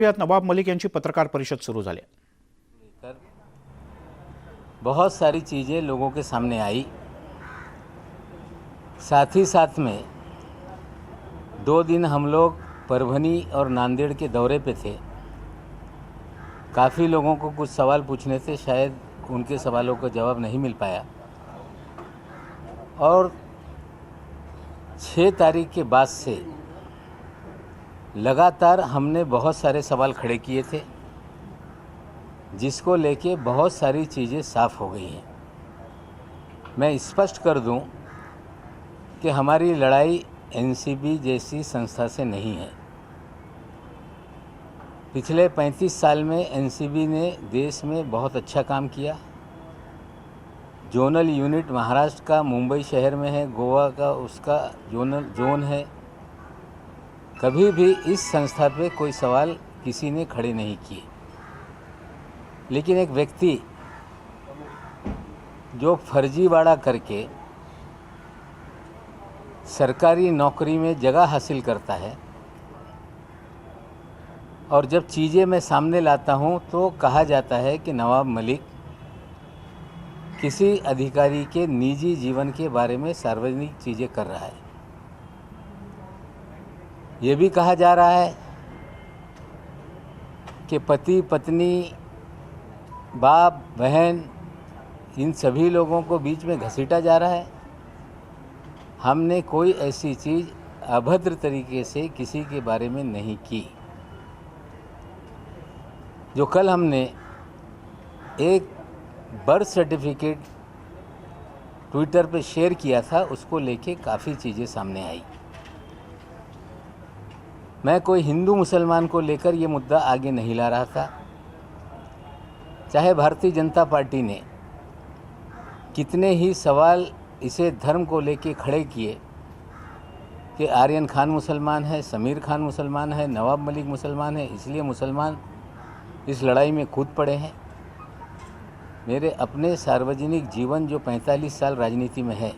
यात नवाब मलिक यांची पत्रकार परिषद सुरू झाली। बहुत सारी चीज़ें लोगों के सामने आई। साथ ही साथ में 2 दिन हम लोग परभनी और नांदेड़ के दौरे पे थे। काफ़ी लोगों को कुछ सवाल पूछने थे, शायद उनके सवालों का जवाब नहीं मिल पाया। और 6 तारीख के बाद से लगातार हमने बहुत सारे सवाल खड़े किए थे, जिसको लेके बहुत सारी चीज़ें साफ़ हो गई हैं। मैं स्पष्ट कर दूं कि हमारी लड़ाई एनसीबी जैसी संस्था से नहीं है। पिछले 35 साल में एनसीबी ने देश में बहुत अच्छा काम किया। जोनल यूनिट महाराष्ट्र का मुंबई शहर में है, गोवा का उसका जोन है। कभी भी इस संस्था पे कोई सवाल किसी ने खड़े नहीं किए। लेकिन एक व्यक्ति जो फर्जीवाड़ा करके सरकारी नौकरी में जगह हासिल करता है, और जब चीज़ें मैं सामने लाता हूं तो कहा जाता है कि नवाब मलिक किसी अधिकारी के निजी जीवन के बारे में सार्वजनिक चीज़ें कर रहा है। ये भी कहा जा रहा है कि पति पत्नी, बाप बहन, इन सभी लोगों को बीच में घसीटा जा रहा है। हमने कोई ऐसी चीज़ अभद्र तरीके से किसी के बारे में नहीं की। जो कल हमने एक बर्थ सर्टिफिकेट ट्विटर पे शेयर किया था, उसको लेके काफ़ी चीज़ें सामने आई। मैं कोई हिंदू मुसलमान को लेकर ये मुद्दा आगे नहीं ला रहा था। चाहे भारतीय जनता पार्टी ने कितने ही सवाल इसे धर्म को लेके खड़े किए कि आर्यन खान मुसलमान है, समीर खान मुसलमान है, नवाब मलिक मुसलमान है, इसलिए मुसलमान इस लड़ाई में कूद पड़े हैं। मेरे अपने सार्वजनिक जीवन जो 45 साल राजनीति में है,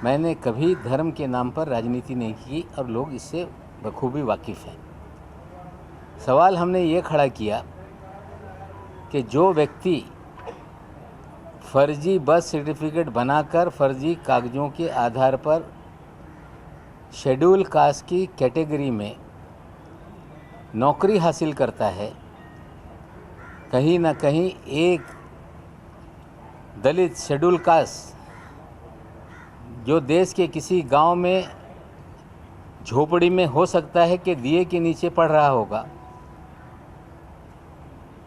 मैंने कभी धर्म के नाम पर राजनीति नहीं की और लोग इससे बखूबी वाकिफ़ हैं। सवाल हमने ये खड़ा किया कि जो व्यक्ति फर्जी बर्थ सर्टिफिकेट बनाकर फर्जी कागज़ों के आधार पर शेड्यूल कास्ट की कैटेगरी में नौकरी हासिल करता है, कहीं ना कहीं एक दलित शेड्यूल कास्ट जो देश के किसी गांव में झोपड़ी में हो सकता है कि दिए के नीचे पढ़ रहा होगा,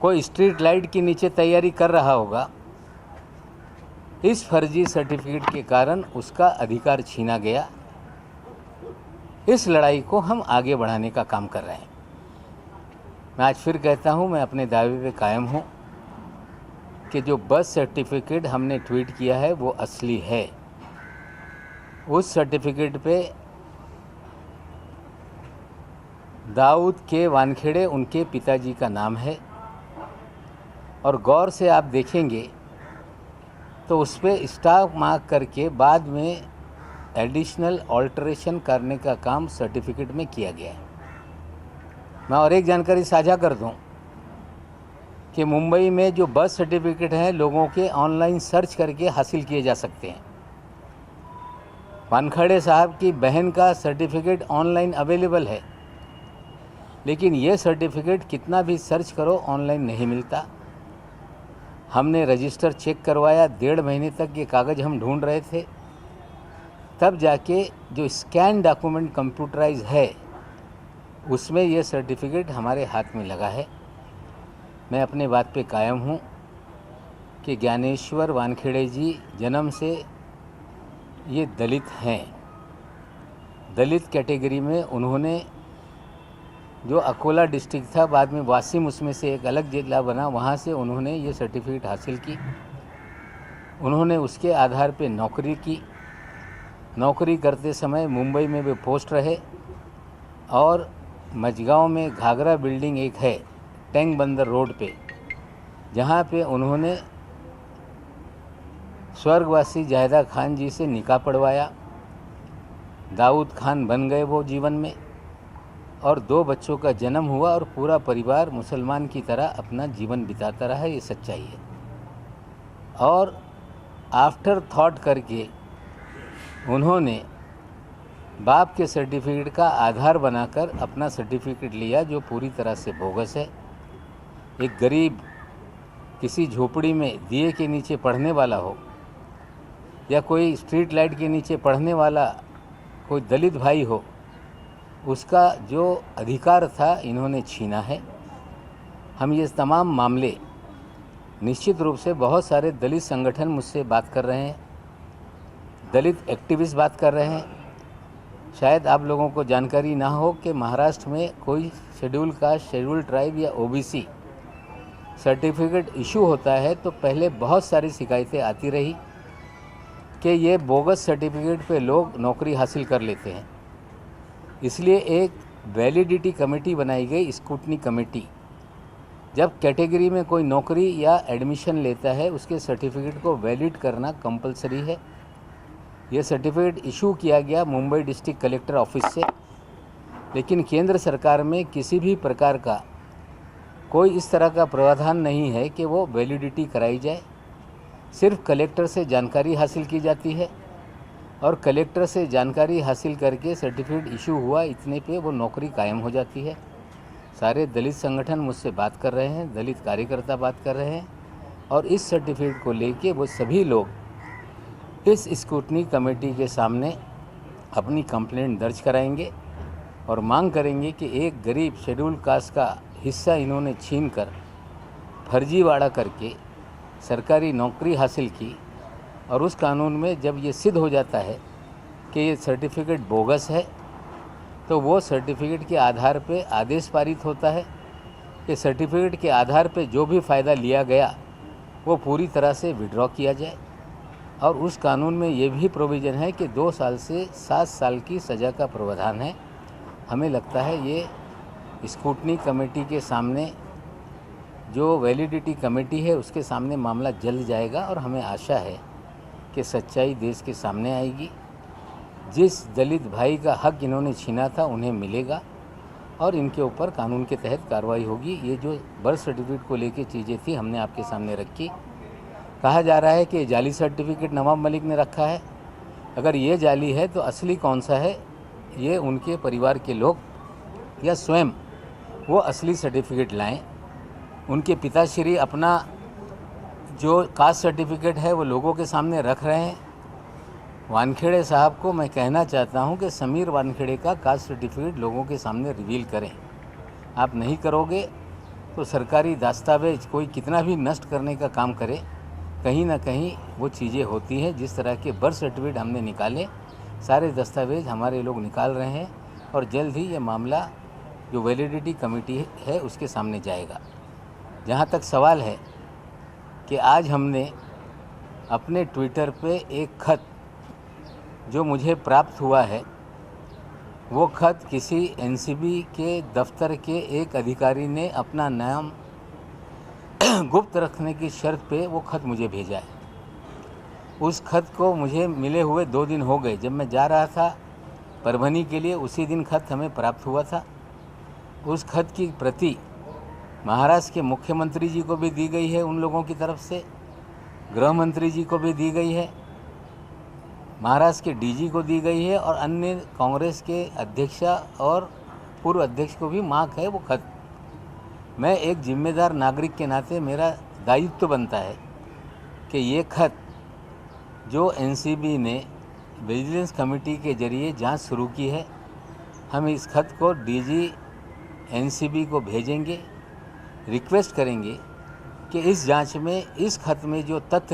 कोई स्ट्रीट लाइट के नीचे तैयारी कर रहा होगा, इस फर्जी सर्टिफिकेट के कारण उसका अधिकार छीना गया। इस लड़ाई को हम आगे बढ़ाने का काम कर रहे हैं। मैं आज फिर कहता हूं, मैं अपने दावे पे कायम हूं कि जो बर्थ सर्टिफिकेट हमने ट्वीट किया है वो असली है। उस सर्टिफिकेट पे दाऊद के वानखेड़े उनके पिताजी का नाम है, और गौर से आप देखेंगे तो उस पर स्टार मार्क करके बाद में एडिशनल ऑल्टरेशन करने का काम सर्टिफिकेट में किया गया है। मैं और एक जानकारी साझा कर दूं कि मुंबई में जो बर्थ सर्टिफिकेट हैं लोगों के ऑनलाइन सर्च करके हासिल किए जा सकते हैं। वानखेड़े साहब की बहन का सर्टिफिकेट ऑनलाइन अवेलेबल है, लेकिन ये सर्टिफिकेट कितना भी सर्च करो ऑनलाइन नहीं मिलता। हमने रजिस्टर चेक करवाया, 1.5 महीने तक ये कागज़ हम ढूंढ रहे थे, तब जाके जो स्कैन डॉक्यूमेंट कंप्यूटराइज है उसमें ये सर्टिफिकेट हमारे हाथ में लगा है। मैं अपने बात पे कायम हूँ कि ज्ञानेश्वर वानखेड़े जी जन्म से ये दलित हैं। दलित कैटेगरी में उन्होंने, जो अकोला डिस्ट्रिक्ट था, बाद में वासिम उसमें से एक अलग जिला बना, वहाँ से उन्होंने ये सर्टिफिकेट हासिल की। उन्होंने उसके आधार पे नौकरी की। नौकरी करते समय मुंबई में वे पोस्ट रहे, और मझगांव में घाघरा बिल्डिंग एक है टैंक बंदर रोड पे, जहाँ पे उन्होंने स्वर्गवासी जाहिदा खान जी से निकाह पढ़वाया। दाऊद खान बन गए वो जीवन में। और 2 बच्चों का जन्म हुआ और पूरा परिवार मुसलमान की तरह अपना जीवन बिताता रहा। ये सच्चाई है। और आफ्टर थॉट करके उन्होंने बाप के सर्टिफिकेट का आधार बनाकर अपना सर्टिफिकेट लिया, जो पूरी तरह से बोगस है। एक गरीब किसी झोपड़ी में दिए के नीचे पढ़ने वाला हो या कोई स्ट्रीट लाइट के नीचे पढ़ने वाला कोई दलित भाई हो, उसका जो अधिकार था इन्होंने छीना है। हम ये तमाम मामले निश्चित रूप से बहुत सारे दलित संगठन मुझसे बात कर रहे हैं, दलित एक्टिविस्ट बात कर रहे हैं। शायद आप लोगों को जानकारी ना हो कि महाराष्ट्र में कोई शेड्यूल कास्ट, शेड्यूल ट्राइब या ओबीसी सर्टिफिकेट इशू होता है तो पहले बहुत सारी शिकायतें आती रही कि ये बोगस सर्टिफिकेट पे लोग नौकरी हासिल कर लेते हैं। इसलिए एक वैलिडिटी कमेटी बनाई गई, स्क्रूटनी कमेटी। जब कैटेगरी में कोई नौकरी या एडमिशन लेता है उसके सर्टिफिकेट को वैलिड करना कंपलसरी है। ये सर्टिफिकेट इशू किया गया मुंबई डिस्ट्रिक्ट कलेक्टर ऑफिस से, लेकिन केंद्र सरकार में किसी भी प्रकार का कोई इस तरह का प्रावधान नहीं है कि वो वैलिडिटी कराई जाए। सिर्फ कलेक्टर से जानकारी हासिल की जाती है और कलेक्टर से जानकारी हासिल करके सर्टिफिकेट इशू हुआ, इतने पे वो नौकरी कायम हो जाती है। सारे दलित संगठन मुझसे बात कर रहे हैं, दलित कार्यकर्ता बात कर रहे हैं और इस सर्टिफिकेट को लेके वो सभी लोग इस स्क्रूटनी कमेटी के सामने अपनी कंप्लेंट दर्ज कराएंगे और मांग करेंगे कि एक गरीब शेड्यूल कास्ट का हिस्सा इन्होंने छीनकर फर्जीवाड़ा करके सरकारी नौकरी हासिल की, और उस कानून में जब ये सिद्ध हो जाता है कि ये सर्टिफिकेट बोगस है तो वो सर्टिफिकेट के आधार पे आदेश पारित होता है कि सर्टिफिकेट के आधार पे जो भी फ़ायदा लिया गया वो पूरी तरह से विड्रॉ किया जाए। और उस कानून में ये भी प्रोविज़न है कि 2 साल से 7 साल की सज़ा का प्रावधान है। हमें लगता है ये स्क्रूटनी कमेटी के सामने, जो वैलिडिटी कमेटी है उसके सामने मामला जल्द जाएगा और हमें आशा है कि सच्चाई देश के सामने आएगी। जिस दलित भाई का हक इन्होंने छीना था उन्हें मिलेगा और इनके ऊपर कानून के तहत कार्रवाई होगी। ये जो बर्थ सर्टिफिकेट को लेके चीज़ें थी हमने आपके सामने रखी। कहा जा रहा है कि जाली सर्टिफिकेट नवाब मलिक ने रखा है। अगर ये जाली है तो असली कौन सा है, ये उनके परिवार के लोग या स्वयं वो असली सर्टिफिकेट लाएं। उनके पिताश्री अपना जो कास्ट सर्टिफिकेट है वो लोगों के सामने रख रहे हैं। वानखेड़े साहब को मैं कहना चाहता हूं कि समीर वानखेड़े का कास्ट सर्टिफिकेट लोगों के सामने रिवील करें। आप नहीं करोगे तो सरकारी दस्तावेज कोई कितना भी नष्ट करने का काम करे, कहीं ना कहीं वो चीज़ें होती हैं। जिस तरह के बर्थ सर्टिफिकेट हमने निकाले, सारे दस्तावेज हमारे लोग निकाल रहे हैं और जल्द ही ये मामला जो वैलिडिटी कमेटी है उसके सामने जाएगा। जहाँ तक सवाल है कि आज हमने अपने ट्विटर पे एक खत जो मुझे प्राप्त हुआ है, वो खत किसी एनसीबी के दफ्तर के एक अधिकारी ने अपना नाम गुप्त रखने की शर्त पे वो खत मुझे भेजा है। उस खत को मुझे मिले हुए 2 दिन हो गए। जब मैं जा रहा था परभनी के लिए उसी दिन खत हमें प्राप्त हुआ था। उस खत की प्रति महाराष्ट्र के मुख्यमंत्री जी को भी दी गई है, उन लोगों की तरफ से गृह मंत्री जी को भी दी गई है, महाराष्ट्र के डीजी को दी गई है और अन्य कांग्रेस के अध्यक्ष और पूर्व अध्यक्ष को भी मांग है वो खत। मैं एक जिम्मेदार नागरिक के नाते मेरा दायित्व बनता है कि ये खत जो एनसीबी ने विजिलेंस कमेटी के जरिए जांच शुरू की है, हम इस खत को डीजी एनसीबी को भेजेंगे, रिक्वेस्ट करेंगे कि इस जांच में इस खत में जो तथ्य